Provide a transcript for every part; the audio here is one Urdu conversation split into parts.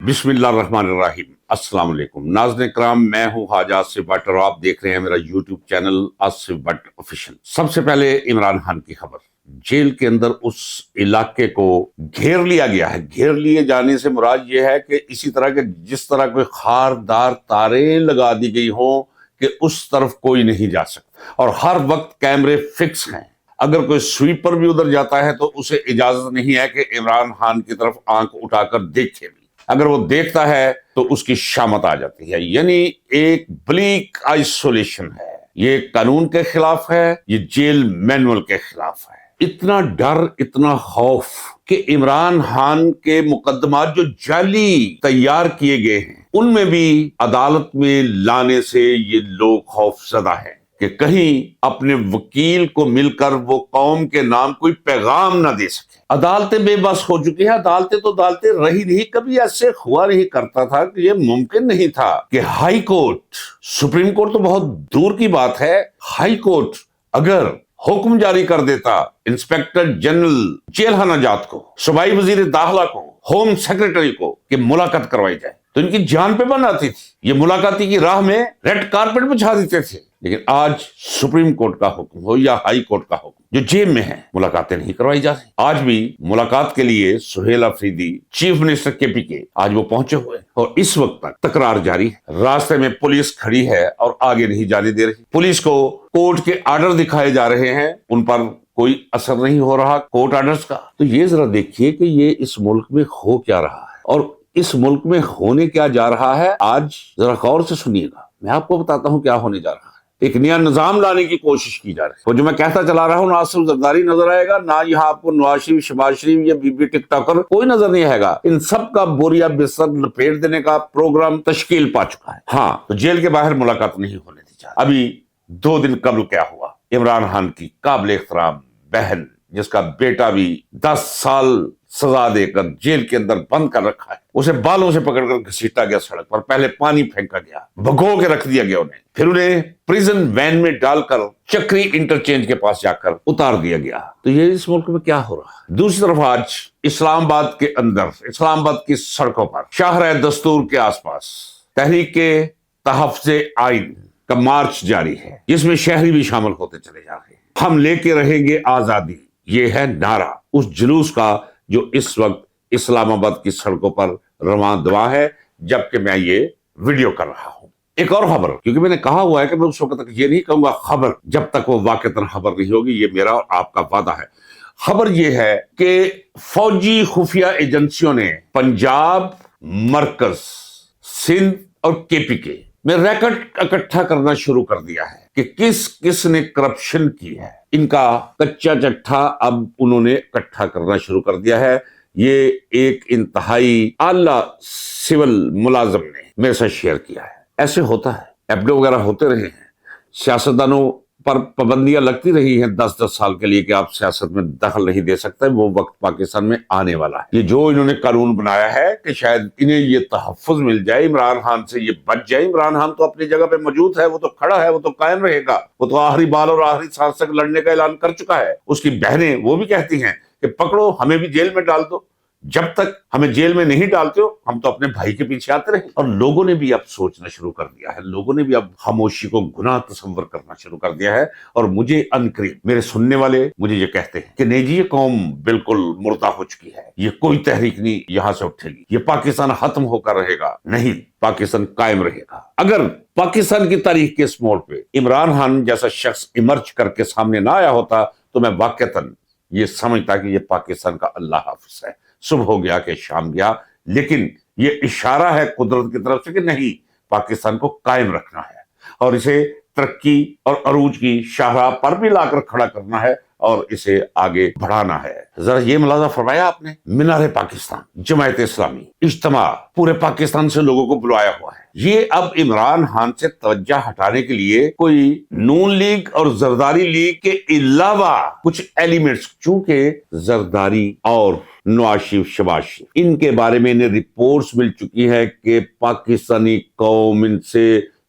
بسم اللہ الرحمن الرحیم۔ السلام علیکم ناظرین کرام، میں ہوں حاج آصف بٹ اور آپ دیکھ رہے ہیں میرا YouTube channel Asif Butt official. سب سے پہلے عمران خان کی خبر۔ جیل کے اندر اس علاقے کو گھیر لیا گیا ہے۔ گھیر لیے جانے سے مراد یہ ہے کہ اسی طرح کے جس طرح کوئی خاردار تاریں لگا دی گئی ہوں کہ اس طرف کوئی نہیں جا سکتا، اور ہر وقت کیمرے فکس ہیں۔ اگر کوئی سویپر بھی ادھر جاتا ہے تو اسے اجازت نہیں ہے کہ عمران خان کی طرف آنکھ اٹھا کر دیکھے بھی۔ اگر وہ دیکھتا ہے تو اس کی شامت آ جاتی ہے۔ یعنی ایک بلیک آئسولیشن ہے۔ یہ قانون کے خلاف ہے، یہ جیل مینول کے خلاف ہے۔ اتنا ڈر، اتنا خوف کہ عمران خان کے مقدمات جو جعلی تیار کیے گئے ہیں ان میں بھی عدالت میں لانے سے یہ لوگ خوف زدہ ہیں کہ کہیں اپنے وکیل کو مل کر وہ قوم کے نام کوئی پیغام نہ دے سکے۔ عدالتیں بے بس ہو چکی ہیں۔ عدالتیں تو عدالتیں رہی نہیں، کبھی ایسے ہوا نہیں کرتا تھا کہ یہ ممکن نہیں تھا کہ ہائی کورٹ، سپریم کورٹ تو بہت دور کی بات ہے، ہائی کورٹ اگر حکم جاری کر دیتا انسپیکٹر جنرل جیل خانہ جات کو، صوبائی وزیر داخلہ کو، ہوم سیکرٹری کو کہ ملاقات کروائی جائے تو ان کی جان پہ بن آتی تھی۔ یہ ملاقاتی کی راہ میں ریڈ کارپٹ بچھا دیتے تھے۔ لیکن آج سپریم کورٹ کا حکم ہو یا ہائی کورٹ کا حکم، جو جیب میں ہے، ملاقاتیں نہیں کروائی جا رہی۔ آج بھی ملاقات کے لیے سہیل آفریدی، چیف منسٹر کے پی کے، آج وہ پہنچے ہوئے اور اس وقت تک تکرار جاری ہے۔ راستے میں پولیس کھڑی ہے اور آگے نہیں جانے دے رہی۔ پولیس کو کورٹ کے آرڈر دکھائے جا رہے ہیں، ان پر کوئی اثر نہیں ہو رہا کورٹ آرڈرز کا۔ تو یہ ذرا دیکھیے کہ یہ اس ملک میں ہو کیا رہا ہے اور اس ملک میں ہونے کیا جا رہا ہے۔ آج ذرا غور سے سنیے گا، میں آپ کو بتاتا ہوں کیا ہونے جا رہا ہے۔ ایک نیا نظام لانے کی کوشش کی جا رہی ہے۔ وہ جو میں کہتا چلا رہا ہوں، نہ صرف زرداری نظر آئے گا، نہ یہاں آپ کو نواز شریف، شہباز شریف یا بی بی ٹک ٹاکر کوئی نظر نہیں آئے گا۔ ان سب کا بوریا بستر لپیٹ دینے کا پروگرام تشکیل پا چکا ہے۔ ہاں، تو جیل کے باہر ملاقات نہیں ہونے دی جا رہی۔ ابھی 2 دن قبل کیا ہوا؟ عمران خان کی قابل احترام بہن، جس کا بیٹا بھی 10 سال سزا دے کر جیل کے اندر بند کر رکھا ہے، اسے بالوں سے پکڑ کر گھسیٹا گیا سڑک پر، پہلے پانی پھینکا گیا، بھگو کے رکھ دیا گیا انہیں، پھر انہیں پریزن وین میں ڈال کر چکری انٹرچینج کے پاس جا کر اتار دیا گیا۔ تو یہ اس ملک میں کیا ہو رہا ہے؟ دوسری طرف آج اسلام آباد کے اندر، اسلام آباد کی سڑکوں پر، شاہراہ دستور کے آس پاس تحریک تحفظ آئین کا مارچ جاری ہے، جس میں شہری بھی شامل ہوتے چلے جا رہے ہیں۔ ہم لے کے رہیں گے آزادی، یہ ہے نعرہ اس جلوس کا جو اس وقت اسلام آباد کی سڑکوں پر رواں دواں ہے جبکہ میں یہ ویڈیو کر رہا ہوں۔ ایک اور خبر، کیونکہ میں نے کہا ہوا ہے کہ میں اس وقت تک یہ نہیں کہوں گا خبر جب تک وہ واقعتاً خبر نہیں ہوگی، یہ میرا اور آپ کا وعدہ ہے۔ خبر یہ ہے کہ فوجی خفیہ ایجنسیوں نے پنجاب، مرکز، سندھ اور کے پی کے میں ریکٹ اکٹھا کرنا شروع کر دیا ہے کہ کس کس نے کرپشن کی ہے۔ ان کا کچا چٹھا اب انہوں نے اکٹھا کرنا شروع کر دیا ہے۔ یہ ایک انتہائی اعلیٰ سول ملازم نے میرے ساتھ شیئر کیا ہے۔ ایسے ہوتا ہے، ایپڈو وغیرہ ہوتے رہے ہیں، سیاستدانوں پر پابندیاں لگتی رہی ہیں 10 سال کے لیے کہ آپ سیاست میں دخل نہیں دے سکتے۔ وہ وقت پاکستان میں آنے والا ہے۔ یہ جو انہوں نے قانون بنایا ہے کہ شاید انہیں یہ تحفظ مل جائے، عمران خان سے یہ بچ جائے۔ عمران خان تو اپنی جگہ پہ موجود ہے، وہ تو کھڑا ہے، وہ تو قائم رہے گا، وہ تو آخری بال اور آخری سانس تک لڑنے کا اعلان کر چکا ہے۔ اس کی بہنیں وہ بھی کہتی ہیں کہ پکڑو، ہمیں بھی جیل میں ڈال دو۔ جب تک ہمیں جیل میں نہیں ڈالتے ہو ہم تو اپنے بھائی کے پیچھے آتے رہے۔ اور لوگوں نے بھی اب سوچنا شروع کر دیا ہے، لوگوں نے بھی اب خاموشی کو گناہ تصور کرنا شروع کر دیا ہے۔ اور مجھے انقریب میرے سننے والے مجھے یہ کہتے ہیں کہ نہیں جی، یہ قوم بالکل مردہ ہو چکی ہے، یہ کوئی تحریک نہیں یہاں سے اٹھے گی، یہ پاکستان ختم ہو کر رہے گا۔ نہیں، پاکستان قائم رہے گا۔ اگر پاکستان کی تاریخ کے اس موڑ پہ عمران خان جیسا شخص ایمرج کر کے سامنے نہ آیا ہوتا تو میں واقعتاً یہ سمجھتا کہ یہ پاکستان کا اللہ حافظ ہے، صبح ہو گیا کہ شام گیا۔ لیکن یہ اشارہ ہے قدرت کی طرف سے کہ نہیں، پاکستان کو قائم رکھنا ہے اور اسے ترقی اور عروج کی شاہراہ پر بھی لا کر کھڑا کرنا ہے اور اسے آگے بڑھانا ہے۔ ذرا یہ ملاحظہ فرمایا آپ نے، مینار پاکستان، جماعت اسلامی، اجتماع، پورے پاکستان سے لوگوں کو بلایا ہوا ہے۔ یہ اب عمران خان سے توجہ ہٹانے کے لیے کوئی نون لیگ اور زرداری لیگ کے علاوہ کچھ ایلیمنٹس، چونکہ زرداری اور نواز شریف، شہباز شریف، ان کے بارے میں انہیں رپورٹس مل چکی ہے کہ پاکستانی قوم ان سے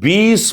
20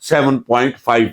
$7.5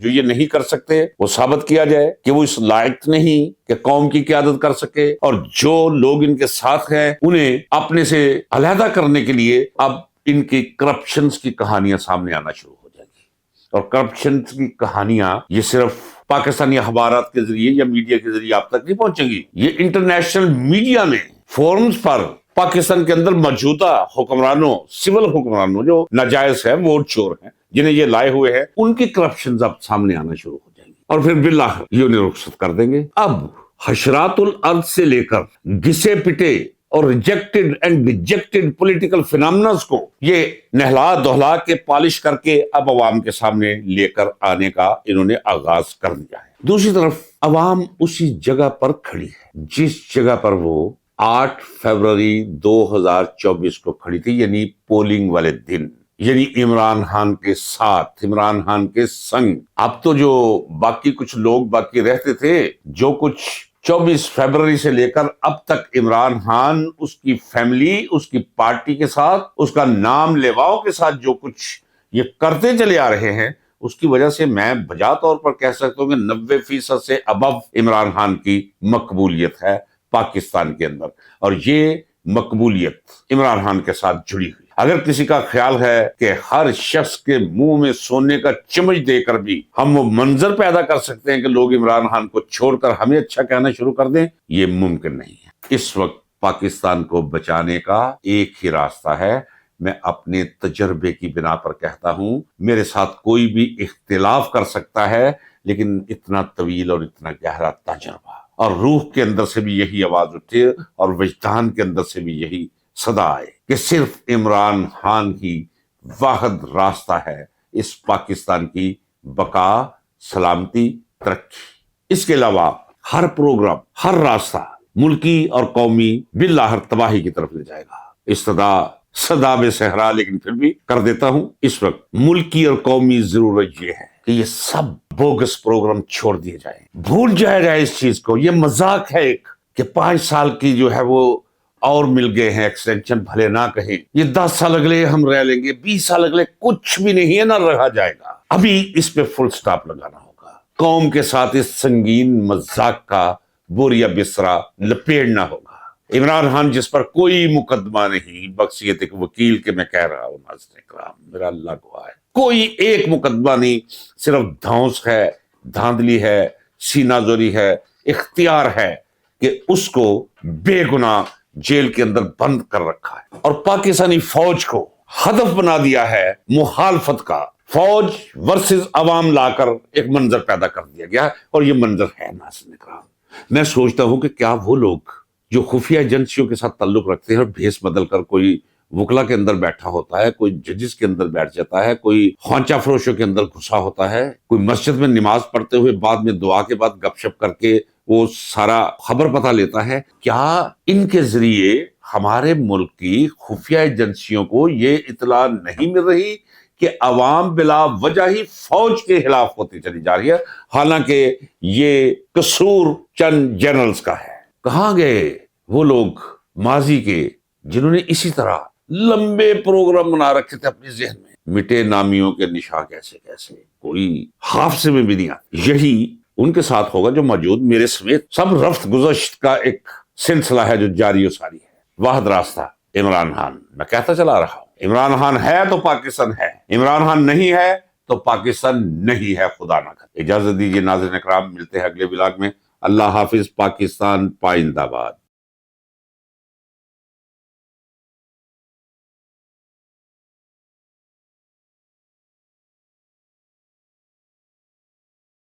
جو یہ نہیں کر سکتے وہ ثابت کیا جائے کہ وہ اس لائق نہیں کہ قوم کی قیادت کر سکے، اور جو لوگ ان کے ساتھ ہیں انہیں اپنے سے علیحدہ کرنے کے لیے اب ان کی کرپشنز کی کہانیاں سامنے آنا شروع ہو جائیں گی۔ اور کرپشنز کی کہانیاں یہ صرف پاکستانی اخبارات کے ذریعے یا میڈیا کے ذریعے آپ تک نہیں پہنچیں گی، یہ انٹرنیشنل میڈیا میں فورمز پر پاکستان کے اندر موجودہ حکمرانوں، سول حکمرانوں جو ناجائز ہیں، ووٹ چور ہیں، جنہیں یہ لائے ہوئے ہیں، ان کی کرپشنز اب سامنے آنا شروع ہو جائیں گی، اور پھر بالآخر یہ انہیں رخصت کر دیں گے۔ اب حشرات الارض سے لے کر گھسے پٹے اور ریجیکٹڈ اینڈ ریجیکٹڈ پولیٹیکل فینامناز کو یہ نہلا دہلا کے پالش کر کے اب عوام کے سامنے لے کر آنے کا انہوں نے آغاز کر دیا ہے۔ دوسری طرف عوام اسی جگہ پر کھڑی ہے جس جگہ پر وہ 8 فروری 2024 کو کھڑی تھی، یعنی پولنگ والے دن، یعنی عمران خان کے ساتھ، عمران خان کے سنگ۔ اب تو جو باقی کچھ لوگ باقی رہتے تھے، جو کچھ 24 فروری سے لے کر اب تک عمران خان، اس کی فیملی، اس کی پارٹی کے ساتھ، اس کا نام لیواؤں کے ساتھ جو کچھ یہ کرتے چلے آ رہے ہیں، اس کی وجہ سے میں بجا طور پر کہہ سکتا ہوں کہ 90% سے ابو عمران خان کی مقبولیت ہے پاکستان کے اندر، اور یہ مقبولیت عمران خان کے ساتھ جڑی ہوئی۔ اگر کسی کا خیال ہے کہ ہر شخص کے منہ میں سونے کا چمچ دے کر بھی ہم وہ منظر پیدا کر سکتے ہیں کہ لوگ عمران خان کو چھوڑ کر ہمیں اچھا کہنا شروع کر دیں، یہ ممکن نہیں ہے۔ اس وقت پاکستان کو بچانے کا ایک ہی راستہ ہے، میں اپنے تجربے کی بنا پر کہتا ہوں، میرے ساتھ کوئی بھی اختلاف کر سکتا ہے، لیکن اتنا طویل اور اتنا گہرا تجربہ، اور روح کے اندر سے بھی یہی آواز اٹھے اور وجدان کے اندر سے بھی یہی صدا آئے کہ صرف عمران خان ہی واحد راستہ ہے اس پاکستان کی بقا، سلامتی، ترقی۔ اس کے علاوہ ہر پروگرام، ہر راستہ ملکی اور قومی بالآخر تباہی کی طرف لے جائے گا۔ صدا بے صحرا، لیکن پھر بھی کر دیتا ہوں، اس وقت ملکی اور قومی ضرورت یہ ہے کہ یہ سب بوگس پروگرام چھوڑ دیے جائیں، بھول جایا جائے اس چیز کو۔ یہ مذاق ہے ایک کہ 5 سال کی جو ہے وہ اور مل گئے ہیں ایکسٹینشن، بھلے نہ کہیں، یہ 10 سال اگلے ہم رہ لیں گے، 20 سال اگلے کچھ بھی نہیں ہے، نہ رہا جائے گا۔ ابھی اس پہ فل سٹاپ لگانا ہوگا، قوم کے ساتھ اس سنگین مذاق کا بوریا بسترا لپیڑنا ہوگا۔ عمران خان جس پر کوئی مقدمہ نہیں، بخشیت ایک وکیل کے میں کہہ رہا ہوں، ناظرین کرام، میرا اللہ گواہ ہے، کوئی ایک مقدمہ نہیں، صرف دھونس ہے، دھاندلی ہے، سینہ زوری ہے، اختیار ہے کہ اس کو بے گناہ جیل کے اندر بند کر رکھا ہے، اور پاکستانی فوج کو ہدف بنا دیا ہے مخالفت کا۔ فوج ورسز عوام لا کر ایک منظر پیدا کر دیا گیا ہے، اور یہ منظر ہے ناظرین کرام۔ میں سوچتا ہوں کہ کیا وہ لوگ جو خفیہ ایجنسیوں کے ساتھ تعلق رکھتے ہیں اور بھیس بدل کر کوئی وکلا کے اندر بیٹھا ہوتا ہے، کوئی ججز کے اندر بیٹھ جاتا ہے، کوئی خوانچہ فروشوں کے اندر گھسا ہوتا ہے، کوئی مسجد میں نماز پڑھتے ہوئے بعد میں دعا کے بعد گپ شپ کر کے وہ سارا خبر پتہ لیتا ہے، کیا ان کے ذریعے ہمارے ملک کی خفیہ ایجنسیوں کو یہ اطلاع نہیں مل رہی کہ عوام بلا وجہ ہی فوج کے خلاف ہوتی چلی جا رہی ہے، حالانکہ یہ قصور چند جنرلز کا ہے؟ کہاں گئے وہ لوگ ماضی کے جنہوں نے اسی طرح لمبے پروگرام بنا رکھے تھے اپنے ذہن میں؟ مٹے نامیوں کے نشاں کیسے کیسے، کوئی حافظے میں بھی نہیں آتا۔ یہی ان کے ساتھ ہوگا جو موجود میرے سمیت سب رفت گزشت کا ایک سلسلہ ہے جو جاری و ساری ہے۔ واحد راستہ عمران خان، میں کہتا چلا رہا ہوں، عمران خان ہے تو پاکستان ہے، عمران خان نہیں ہے تو پاکستان نہیں ہے، خدا نہ کرے۔ اجازت دیجیے ناظرین اکرام، ملتے ہیں اگلے ولاگ میں۔ اللہ حافظ، پاکستان پائندہ باد۔